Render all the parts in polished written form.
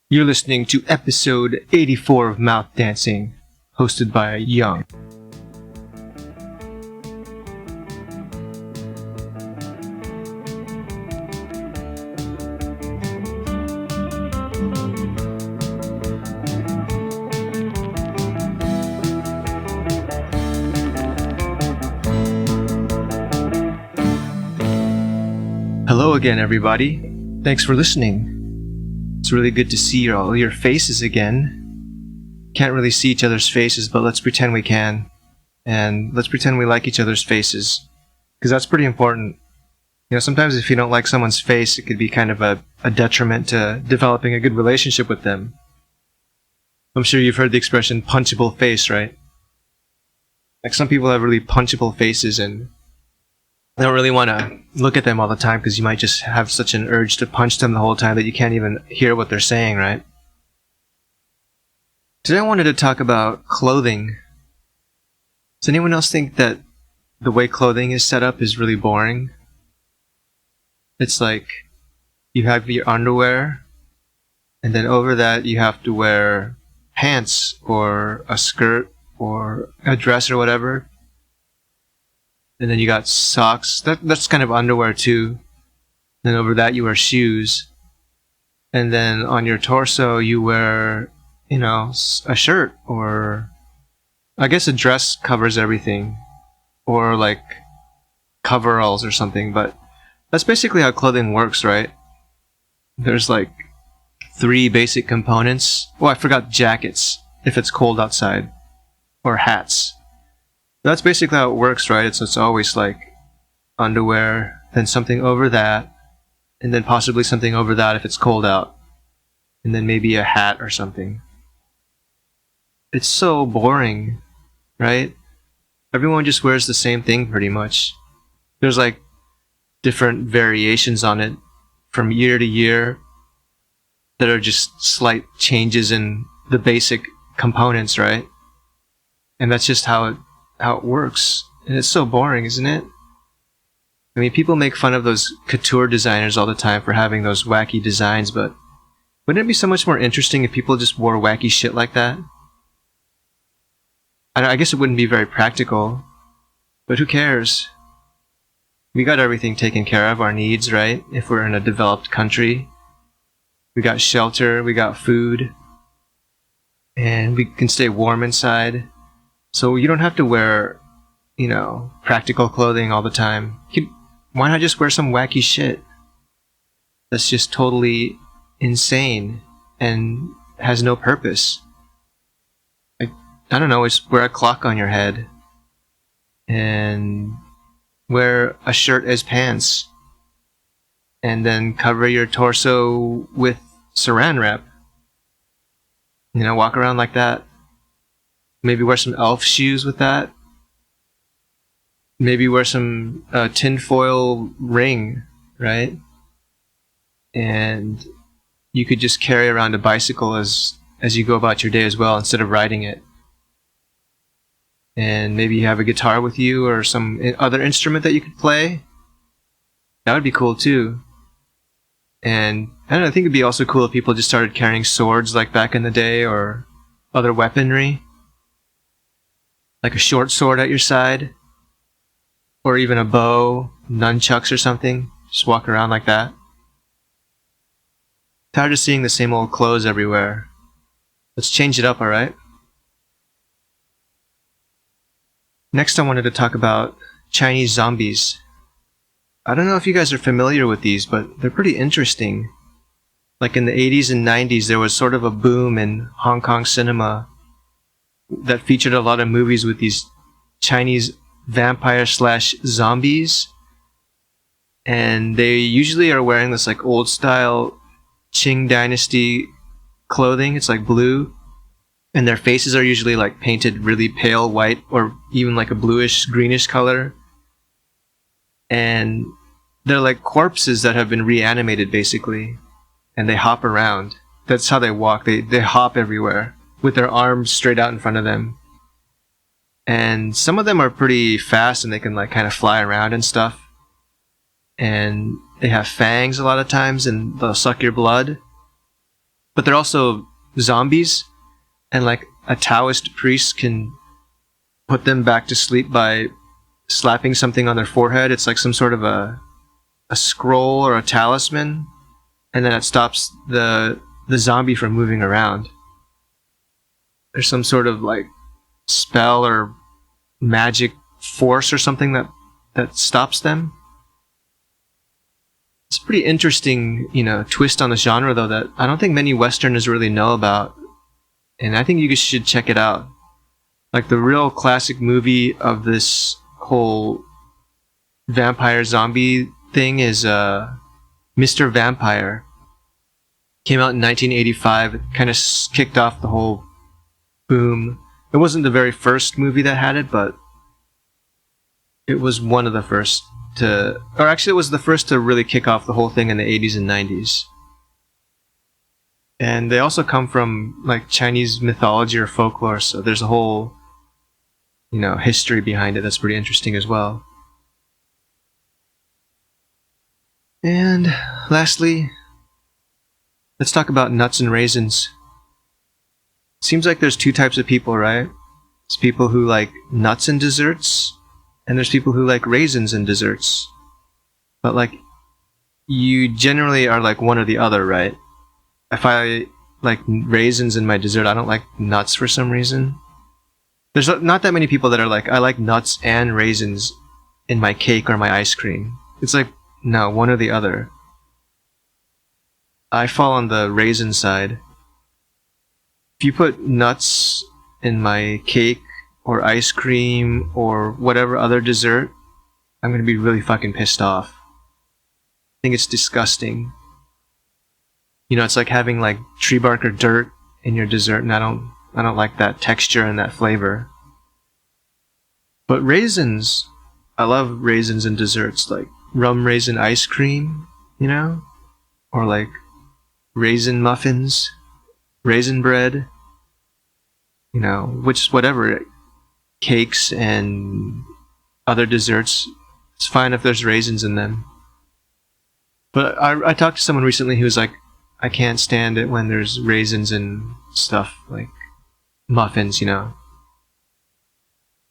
You're listening to episode 84 of Mouth Dancing, hosted by Young. Hello again, everybody. Thanks for listening. It's really good to see all your faces again. Can't really see each other's faces, but let's pretend we can. And let's pretend we like each other's faces. Because that's pretty important. You know, sometimes if you don't like someone's face, it could be kind of a detriment to developing a good relationship with them. I'm sure you've heard the expression punchable face, right? Like some people have really punchable faces and I don't really want to look at them all the time because you might just have such an urge to punch them the whole time that you can't even hear what they're saying, right? Today I wanted to talk about clothing. Does anyone else think that the way clothing is set up is really boring? It's like you have your underwear, and then over that you have to wear pants or a skirt or a dress or whatever. And then you got socks. That's kind of underwear too. Then over that you wear shoes. And then on your torso you wear, a shirt, or I guess a dress covers everything. Or like coveralls or something. But that's basically how clothing works, right? There's like 3 basic components. Oh, I forgot jackets if it's cold outside. Or hats. That's basically how it works, right? It's always like underwear, then something over that, and then possibly something over that if it's cold out, and then maybe a hat or something. It's so boring, right? Everyone just wears the same thing pretty much. There's like different variations on it from year to year that are just slight changes in the basic components, right? And that's just how it works. And it's so boring, isn't it? I mean, people make fun of those couture designers all the time for having those wacky designs, but wouldn't it be so much more interesting if people just wore wacky shit like that? I guess it wouldn't be very practical, but who cares? We got everything taken care of, our needs, right? If we're in a developed country. We got shelter, we got food, and we can stay warm inside. So you don't have to wear, practical clothing all the time. Why not just wear some wacky shit that's just totally insane and has no purpose? Like, I don't know, just wear a clock on your head and wear a shirt as pants and then cover your torso with saran wrap. Walk around like that. Maybe wear some elf shoes with that. Maybe wear some tinfoil ring, right? And you could just carry around a bicycle as you go about your day as well, instead of riding it. And maybe you have a guitar with you or some other instrument that you could play. That would be cool too. And I don't know, I think it'd be also cool if people just started carrying swords like back in the day, or other weaponry. Like a short sword at your side, or even a bow, nunchucks or something. Just walk around like that. Tired of seeing the same old clothes everywhere. Let's change it up, alright? Next I wanted to talk about Chinese zombies. I don't know if you guys are familiar with these, but they're pretty interesting. Like in the 80s and 90s, there was sort of a boom in Hong Kong cinema that featured a lot of movies with these Chinese vampire/zombies. And they usually are wearing this like old style Qing Dynasty clothing. It's like blue. And their faces are usually like painted really pale white, or even like a bluish greenish color. And they're like corpses that have been reanimated basically. And they hop around. That's how they walk. They hop everywhere with their arms straight out in front of them. And some of them are pretty fast and they can like kind of fly around and stuff. And they have fangs a lot of times and they'll suck your blood. but they're also zombies, and like a Taoist priest can put them back to sleep by slapping something on their forehead. It's like some sort of a scroll or a talisman, and then it stops the zombie from moving around. There's some sort of like spell or magic force or something that stops them. It's a pretty interesting, twist on the genre though that I don't think many Westerners really know about, and I think you should check it out. Like the real classic movie of this whole vampire zombie thing is Mr. Vampire. Came out in 1985. It kind of kicked off the whole boom. It wasn't the very first movie that had it, but it was one of the first to, or actually it was the first to really kick off the whole thing in the 80s and 90s. And they also come from like Chinese mythology or folklore, so there's a whole, history behind it that's pretty interesting as well. And lastly, let's talk about nuts and raisins. Seems like there's two types of people, right? There's people who like nuts in desserts, and there's people who like raisins in desserts. But like, you generally are like one or the other, right? If I like raisins in my dessert, I don't like nuts for some reason. There's not that many people that are like, I like nuts and raisins in my cake or my ice cream. It's like, no, one or the other. I fall on the raisin side. If you put nuts in my cake or ice cream or whatever other dessert, I'm gonna be really fucking pissed off. I think it's disgusting. It's like having like tree bark or dirt in your dessert, and I don't like that texture and that flavor. But raisins, I love raisins in desserts, like rum raisin ice cream, or like raisin muffins, raisin bread, whatever, cakes and other desserts. It's fine if there's raisins in them. But I talked to someone recently who was like, I can't stand it when there's raisins and stuff, like muffins, And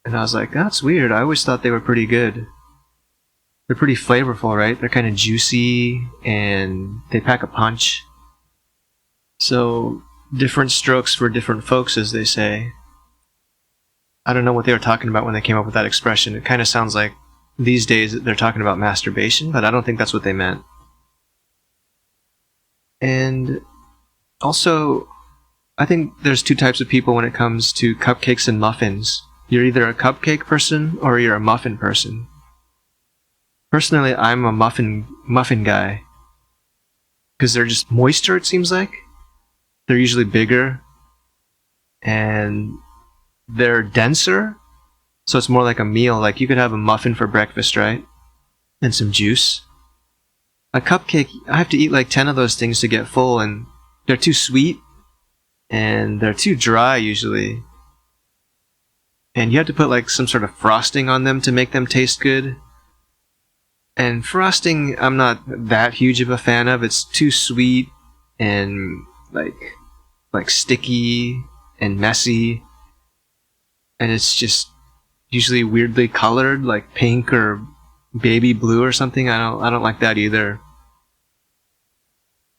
I was like, that's weird. I always thought they were pretty good. They're pretty flavorful, right? They're kind of juicy, and they pack a punch. So, different strokes for different folks, as they say. I don't know what they were talking about when they came up with that expression. It kind of sounds like these days they're talking about masturbation, but I don't think that's what they meant. And also, I think there's two types of people when it comes to cupcakes and muffins. You're either a cupcake person or you're a muffin person. Personally, I'm a muffin guy. Because they're just moister, it seems like. They're usually bigger. And they're denser. So it's more like a meal. Like you could have a muffin for breakfast, right? And some juice. A cupcake, I have to eat like 10 of those things to get full, and they're too sweet. And they're too dry usually. And you have to put like some sort of frosting on them to make them taste good. And frosting, I'm not that huge of a fan of. It's too sweet and like sticky and messy. And it's just usually weirdly colored, like pink or baby blue or something. I don't like that either.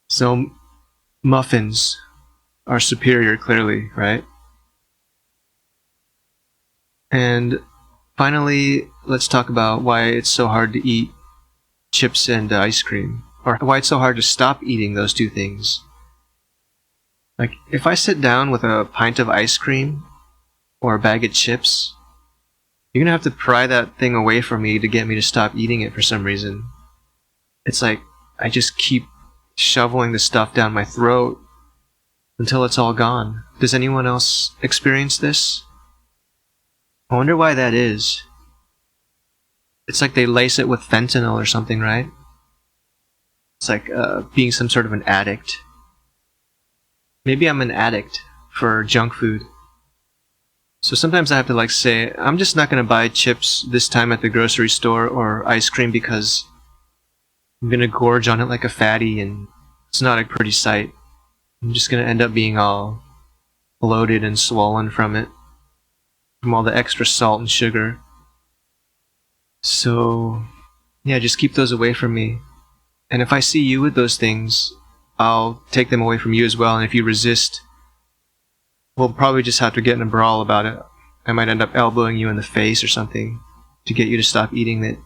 So muffins are superior, clearly, right? And finally, let's talk about why it's so hard to eat chips and ice cream, or why it's so hard to stop eating those two things. Like, if I sit down with a pint of ice cream or a bag of chips, you're gonna have to pry that thing away from me to get me to stop eating it for some reason. It's like I just keep shoveling the stuff down my throat until it's all gone. Does anyone else experience this? I wonder why that is. It's like they lace it with fentanyl or something, right? It's like being some sort of an addict. Maybe I'm an addict for junk food. So sometimes I have to like say, I'm just not going to buy chips this time at the grocery store or ice cream because I'm going to gorge on it like a fatty and it's not a pretty sight. I'm just gonna end up being all bloated and swollen from it, from all the extra salt and sugar. So, yeah, just keep those away from me. And if I see you with those things, I'll take them away from you as well. And if you resist, we'll probably just have to get in a brawl about it. I might end up elbowing you in the face or something to get you to stop eating it.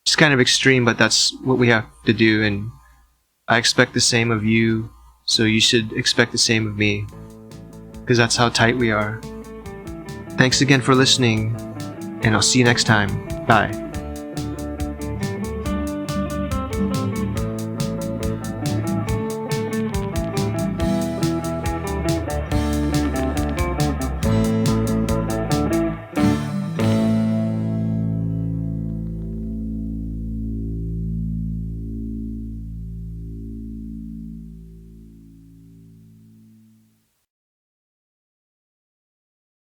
It's kind of extreme, but that's what we have to do, and I expect the same of you, so you should expect the same of me, because that's how tight we are. Thanks again for listening, and I'll see you next time. Bye.